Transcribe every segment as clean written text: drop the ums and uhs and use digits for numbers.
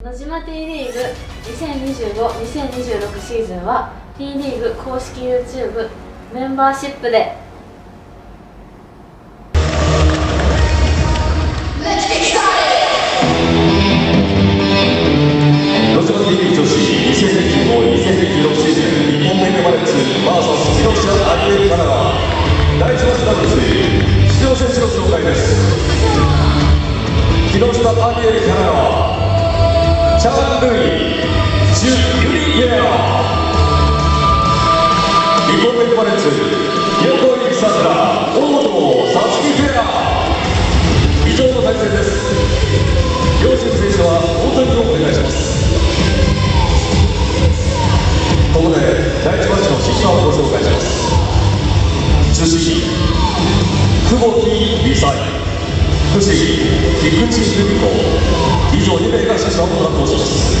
野島 T リーグ2025-2026シーズンは T リーグ公式 YouTube メンバーシップで野島 T リーグ女子2025-2026シーズン日本メンバーレッツ VS 木下アリエル神奈川第1マッチダブルス出場選手の紹介です。木下アリエル神奈川チャン・ルイ・ジュ・ユリペア日本メンバーレッツ横井さくら大本さつきペア以上の対戦です。両チーム選手は大谷をお願いします。ここで第1マッチの審判をご紹介します。主審久保木美彩、副審菊池久美子、以上2名が審査を担当します。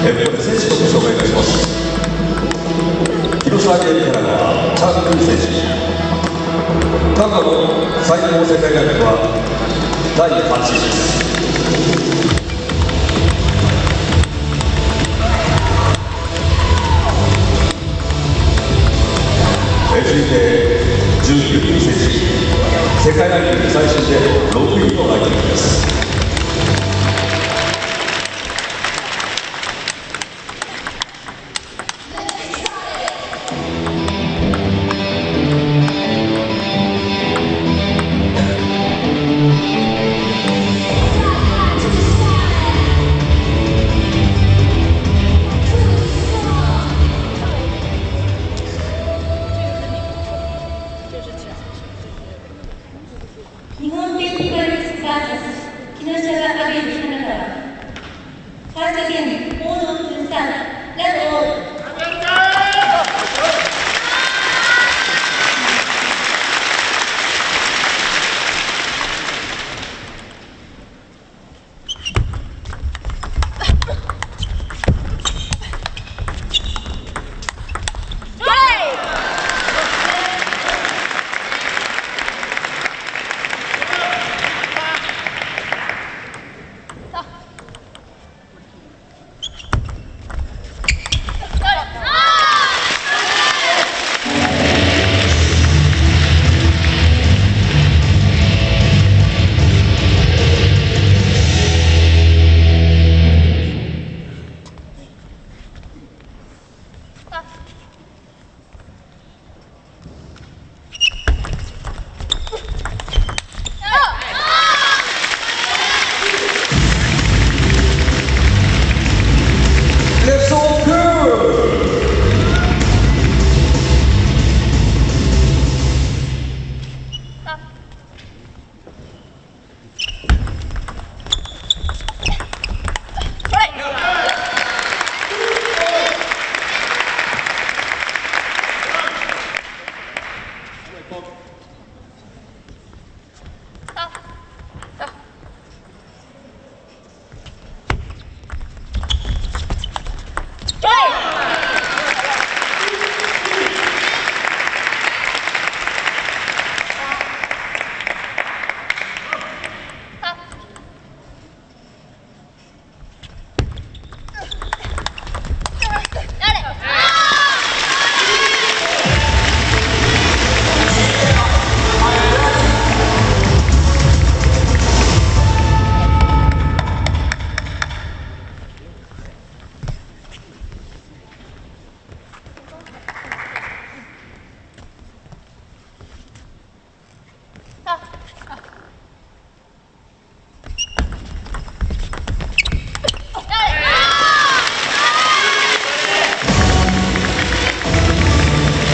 ここで選手のご紹介いたします。広島県からはチャン・ルイ選手、過去の最高世界ランクは第8位です。続いてジュ・ユリ選手、世界ランキング最新で6位のランキングです。日本テクニカル VS 木下が挙げる神奈川ファーストゲーム大野文さんラド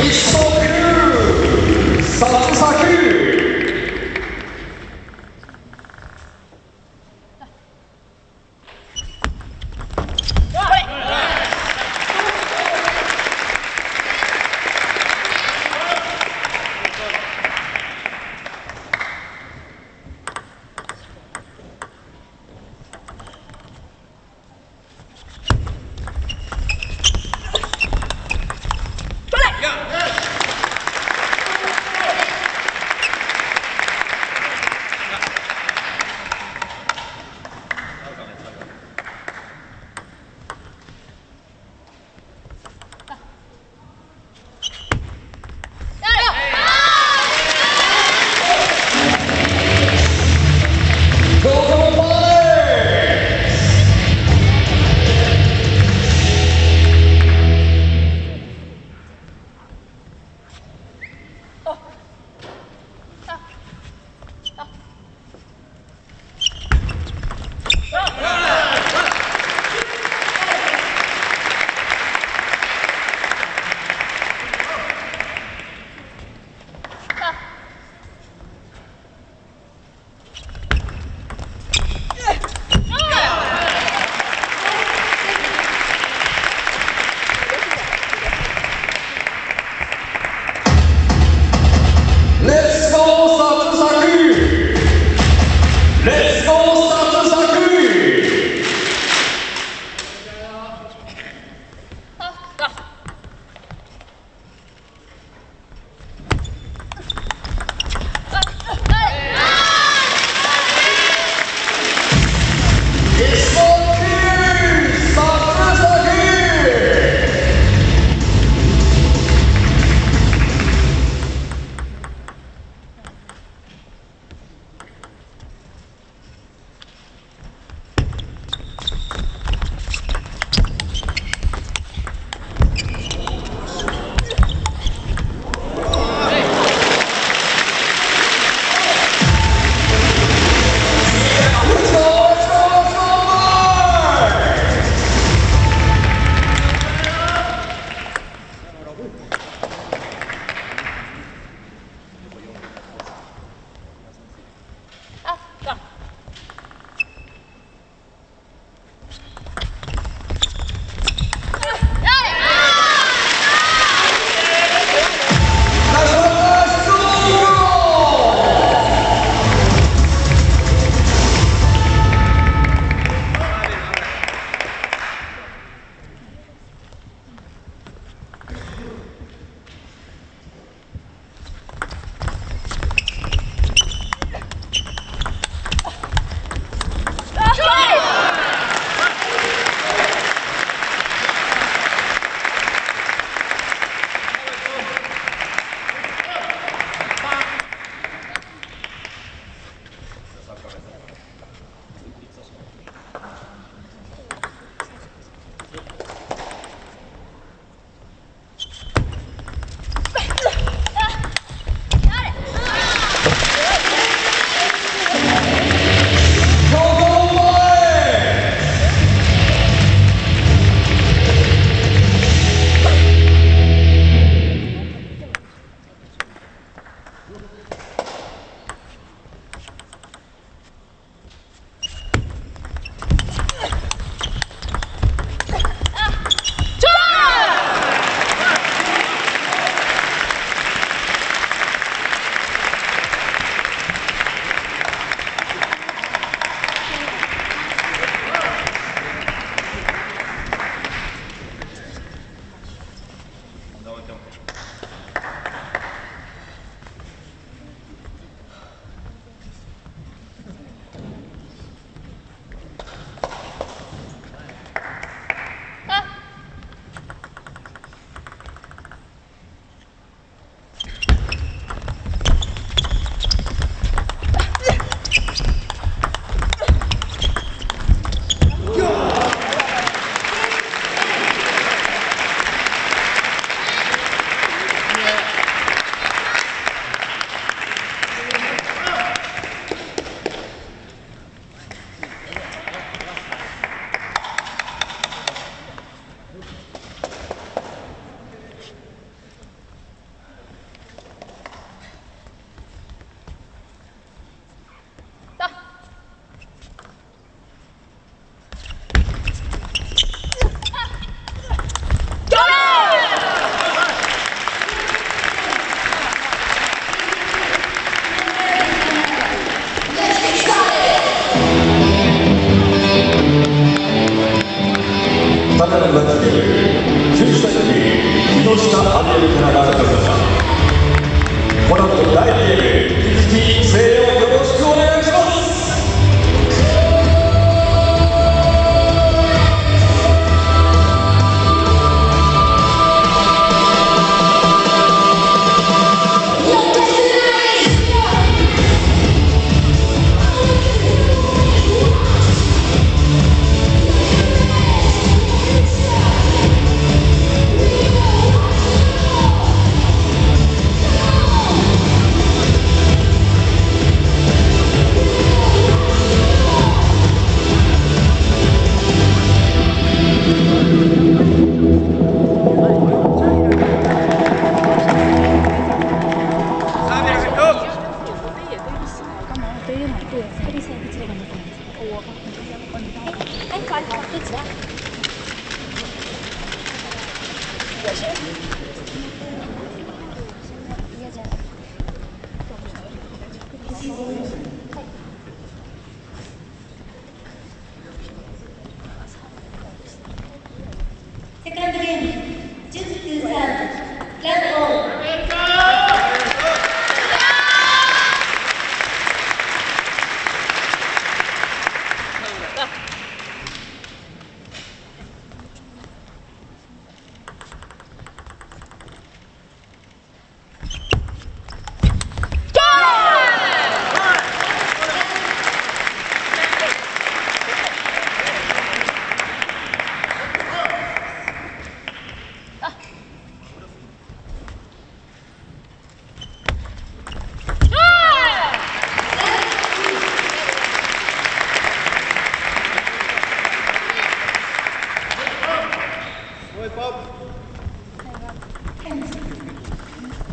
一速サクサク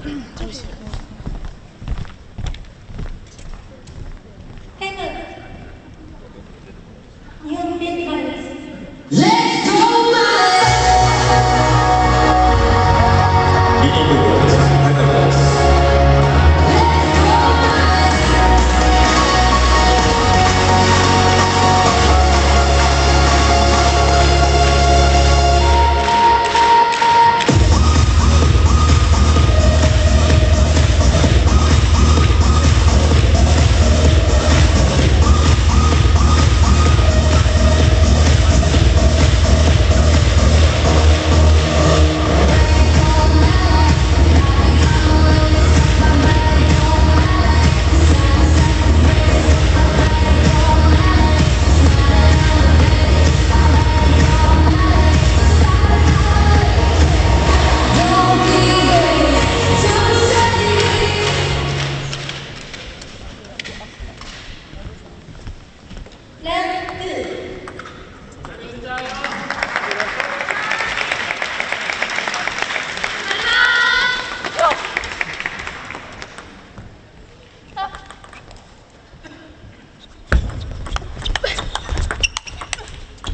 タイム2本目までです。2本目です。タ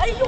イムア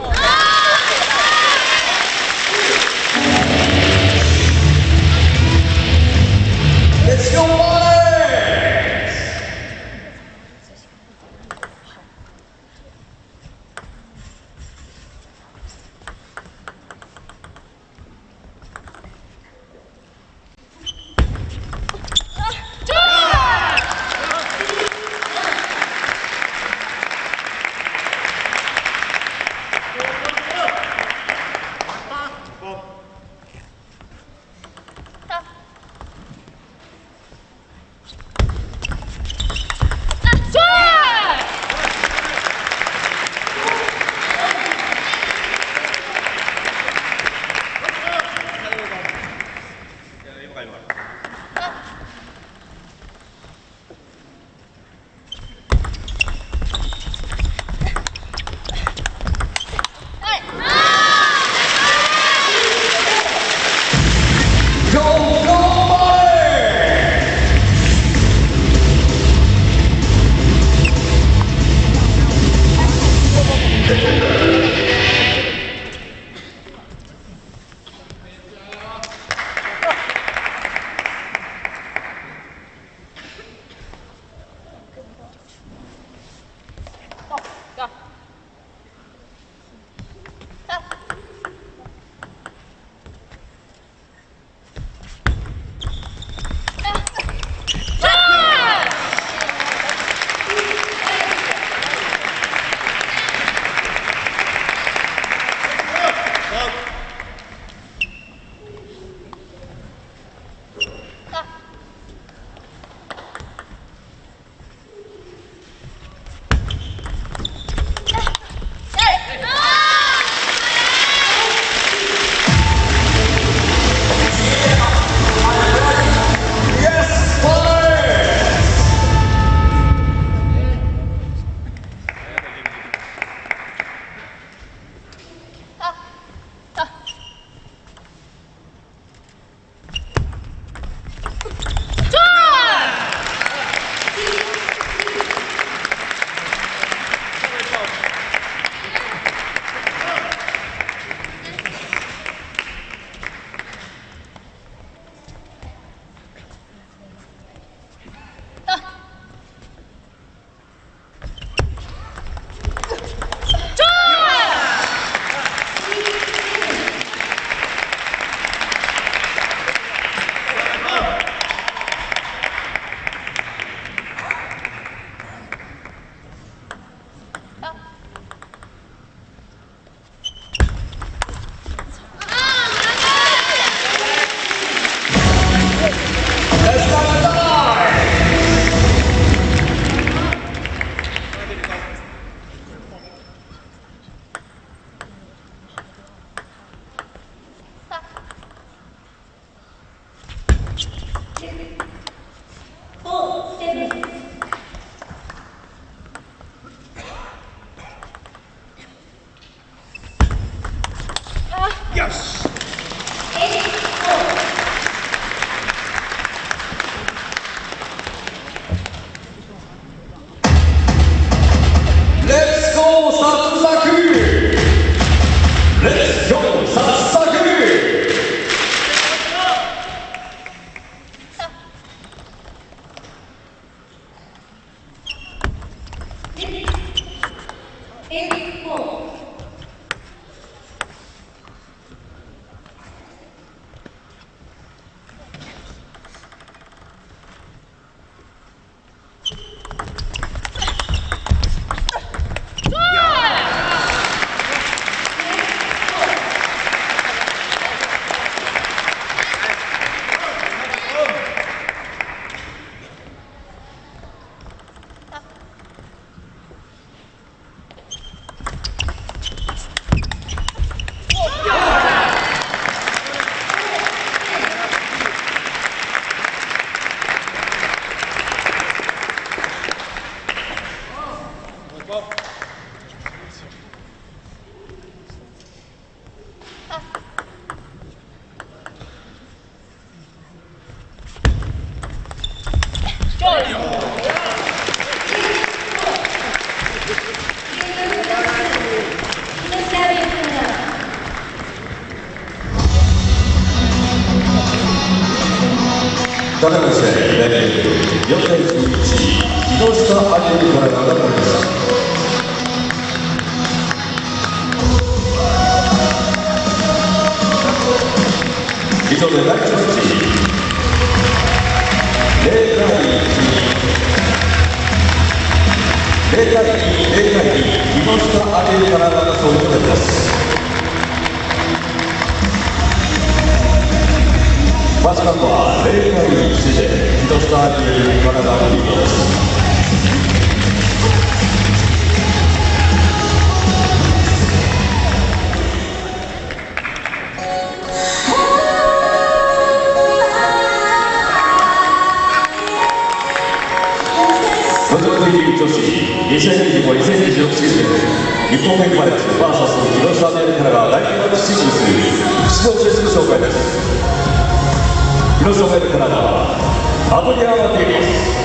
ウトです。連立4ただいま試合、第4対11、木下アリエルからが勝りました。以上で第1試合、0対2、木下アリエルからが勝利となります。マッチカウントは0対1で木下アリエルからがリードです。女子2025-2026シーズン日本メイクマレッジ VS 木下アリエルからが第2マッチシングルス出場選手の紹介です。木下メイクからはアドリアーナ・デイビス。